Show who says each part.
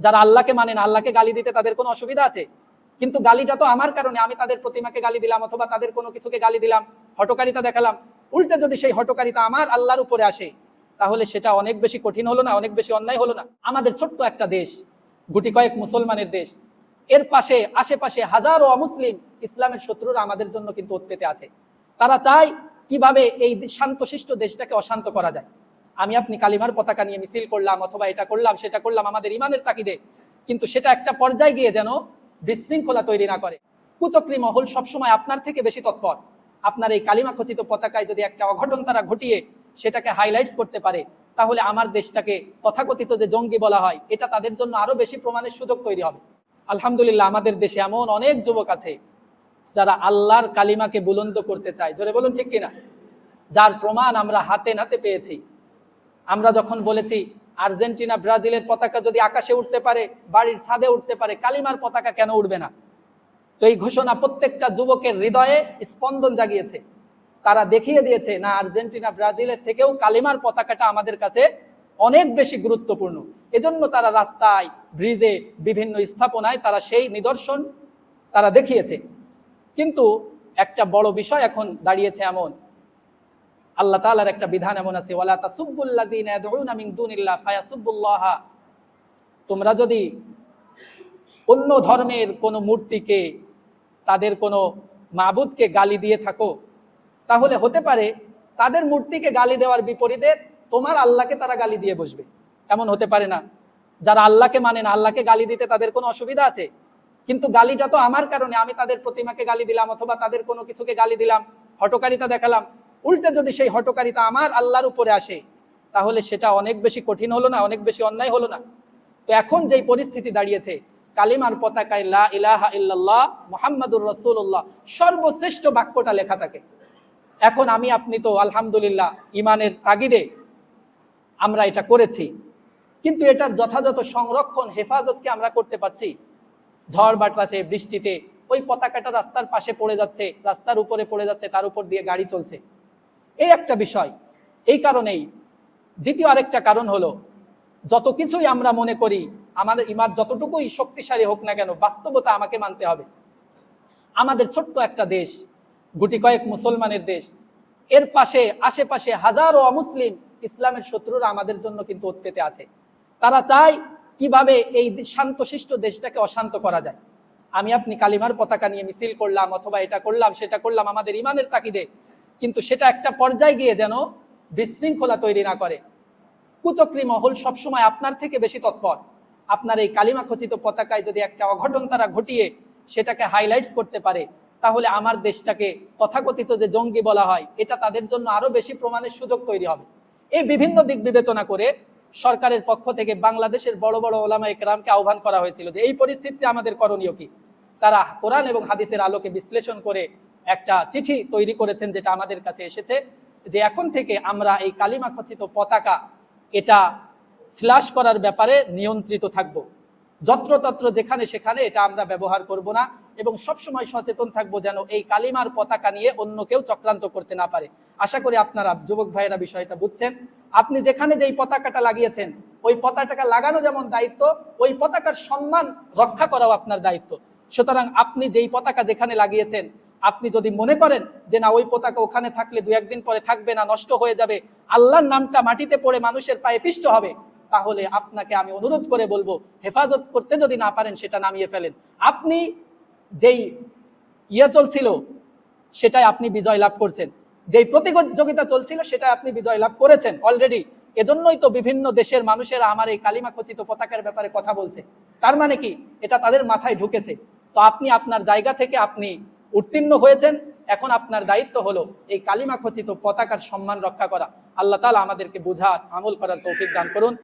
Speaker 1: যারা আল্লাহকে মানে না, আল্লাহকে গালি দিতে তাদের কোনো অসুবিধা আছে? কিন্তু গালিটা তো আমার কারণে, আমি তাদের প্রতিমাকে গালি দিলাম অথবা তাদের কোনো কিছুকে গালি দিলাম, হটকারিতা দেখালাম। উল্টে যদি সেই হটকারিতা আমার আল্লাহর উপরে আসে, তাহলে সেটা অনেক বেশি কঠিন হলো না, অনেক বেশি অন্যায় হলো না? আমাদের ছোট্ট একটা দেশ, গুটি কয়েক মুসলমানের দেশ, এর পাশে আশেপাশে হাজারো অমুসলিম ইসলামের শত্রুরা আমাদের জন্য কিন্তু ওত পেতে আছে। তারা চায় কিভাবে এই শান্তশিষ্ট দেশটাকে অশান্ত করা যায়। আমি আপনি কালিমার পতাকা নিয়ে মিছিল করলাম অথবা এটা করলাম সেটা করলাম আমাদের ইমানের তাকিদে, কিন্তু সেটা একটা পর্যায়ে গিয়ে যেন বিশৃঙ্খলা তৈরি না করে। কুচক্রী মহল সবসময় আপনার থেকে বেশি তৎপর। আপনার এই কালিমা খচিত পতাকায় যদি একটা অঘটন তারা ঘটিয়ে সেটাকে হাইলাইটস করতে পারে, তাহলে আমার দেশটাকে তথাকথিত যে জঙ্গি বলা হয়, এটা তাদের জন্য আরো বেশি প্রমাণের সুযোগ তৈরি হবে। আলহামদুলিল্লাহ, আমাদের দেশে এমন অনেক যুবক আছে যারা আল্লাহর কালিমাকে বুলন্দ করতে চায়। জোরে বলুন ঠিক কিনা? যার প্রমাণ আমরা হাতে নাতে পেয়েছি। আমরা যখন বলেছি আর্জেন্টিনা ব্রাজিলের পতাকা যদি আকাশে উঠতে পারে, বাড়ির ছাদে উঠতে পারে, কালিমার পতাকা কেন উঠবে না? তো এই ঘোষণা প্রত্যেকটা যুবকের হৃদয়ে স্পন্দন জাগিয়েছে। তারা দেখিয়ে দিয়েছে না, আর্জেন্টিনা ব্রাজিলের থেকেও কালিমার পতাকাটা আমাদের কাছে অনেক বেশি গুরুত্বপূর্ণ। এজন্য তারা রাস্তায়, ব্রিজে, বিভিন্ন স্থাপনায় তারা সেই নিদর্শন তারা দেখিয়েছে। কিন্তু একটা বড় বিষয় এখন দাঁড়িয়েছে এমন, আল্লাহ তাআলার একটা বিধান এমন আছে, ওয়ালা তাসুব্বুল্লাযীনা ইয়াদউনা মিন দুনিল্লাহ ফায়াসুব্বুল্লাহ। তোমরা যদি অন্য ধর্মের কোনো মূর্তিকে, তাদের কোনো মাবুদকে গালি দিয়ে থাকো, তাহলে হতে পারে তাদের মূর্তিকে গালি দেওয়ার বিপরীতে তোমার আল্লাহকে তারা গালি দিয়ে বসবে। এমন হতে পারে না? যারা আল্লাহকে মানে না, আল্লাহকে গালি দিতে তাদের কোনো অসুবিধা আছে? কিন্তু গালিটা তো আমার কারণে, আমি তাদের প্রতিমাকে গালি দিলাম অথবা তাদের কোনো কিছুকে গালি দিলাম, হটকারিতা দেখালাম। উল্টে যদি সেই হটকারিতা আমার আল্লাহর উপরে আসে, তাহলে সেটা অনেক বেশি কঠিন হলো না, অনেক বেশি অন্যায় হলো না? তো এখন যেই পরিস্থিতি দাঁড়িয়েছে, কালিমার পতাকায় লা ইলাহা ইল্লাল্লাহ মুহাম্মাদুর রাসূলুল্লাহ সর্বশ্রেষ্ঠ বাক্যটা লেখা থাকে। এখন আমি আপনি তো আলহামদুলিল্লাহ ইমানের তাগিদে আমরা এটা করেছি, কিন্তু এটার যথাযথ সংরক্ষণ, হেফাজতকে আমরা করতে পারছি? ঝড় বাতাসে, বৃষ্টিতে ওই পতাকাটা রাস্তার পাশে পড়ে যাচ্ছে, রাস্তার উপরে পড়ে যাচ্ছে, তার উপর দিয়ে গাড়ি চলছে। এই একটা বিষয়। এই কারণেই দ্বিতীয় আরেকটা কারণ হলো, যত কিছুই আমরা মনে করি, আমাদের ইমান যতটুকুই শক্তিশালী হোক না কেন, বাস্তবতা আমাকে মানতে হবে। আমাদের ছোট্ট একটা দেশ, গুটি কয়েক মুসলমানের দেশ, এর পাশে আশেপাশে হাজারো অমুসলিম ইসলামের শত্রুরা আমাদের জন্য কিন্তু ওত পেতে আছে। তারা চায় কিভাবে এই শান্তশিষ্ট দেশটাকে অশান্ত করা যায়। আমি আপনি কালিমার পতাকা নিয়ে মিছিল করলাম অথবা এটা করলাম সেটা করলাম আমাদের ইমানের তাকিদে, কিন্তু সেটা একটা পর্যায়ে গিয়ে যেন বিশৃঙ্খলা তৈরি না করে। কুচক্রী মহল সবসময় আপনার থেকে বেশি তৎপর। আপনার এই কালিমা খচিত পতাকায় যদি একটা অঘটন তারা ঘটিয়ে সেটাকে হাইলাইটস করতে পারে, তাহলে আমার দেশটাকে তথাকথিত যে জঙ্গি বলা হয়, এটা তাদের জন্য আরো বেশি প্রমাণের সুযোগ তৈরি হবে। এই বিভিন্ন দিক বিবেচনা করে সরকারের পক্ষ থেকে বাংলাদেশের বড় বড় ওলামায়ে কেরামকে আহ্বান করা হয়েছিল যে এই পরিস্থিতিতে আমাদের করণীয় কি। তারা কোরআন এবং হাদিসের আলোকে বিশ্লেষণ করে একটা চিঠি তৈরি করেছেন, যেটা আমাদের কাছে এসেছে, যে এখন থেকে আমরা এই কালিমা খচিত পতাকা এটা ফ্ল্যাশ করার ব্যাপারে নিয়ন্ত্রিত থাকব। যত্রতত্র যেখানে সেখানে এটা আমরা ব্যবহার করব না, এবং সবসময় সচেতন থাকবো যেন এই কালিমার পতাকা নিয়ে অন্য কেউ চক্রান্ত করতে না পারে। আশা করি আপনারা যুবক ভাইয়েরা বিষয়টা বুঝছেন। আপনি যেখানে যেই পতাকাটা লাগিয়েছেন, ওই পতাকাটা লাগানো যেমন দায়িত্ব, ওই পতাকার সম্মান রক্ষা করাও আপনার দায়িত্ব। সুতরাং আপনি যেই পতাকা যেখানে লাগিয়েছেন, আপনি যদি মনে করেন যে না, ওই পতাকা ওখানে থাকলে দু একদিন পরে থাকবে না, নষ্ট হয়ে যাবে, আল্লাহর নামটা মাটিতে পড়ে মানুষের পায়ে পিষ্ট হবে, তাহলে আপনাকে আমি অনুরোধ করে বলবো, হেফাজত করতে যদি না পারেন সেটা নামিয়ে ফেলেন। আপনি যেই চলছিল সেটাই আপনি বিজয় লাভ করছেন, যেই প্রতিযোগিতা চলছিল সেটাই আপনি বিজয় লাভ করেছেন অলরেডি। এজন্যই তো বিভিন্ন দেশের মানুষেরা আমার এই কালিমা খচিত পতাকার ব্যাপারে কথা বলছে। তার মানে কি, এটা তাদের মাথায় ঢুকেছে। তো আপনি আপনার জায়গা থেকে আপনি উত্তীর্ণ হয়েছেন, এখন আপনার দায়িত্ব হলো এই কালিমা খচিত পতাকার সম্মান রক্ষা করা। আল্লাহ তাআলা আমাদেরকে বুঝার, আমল করার তৌফিক দান করুন।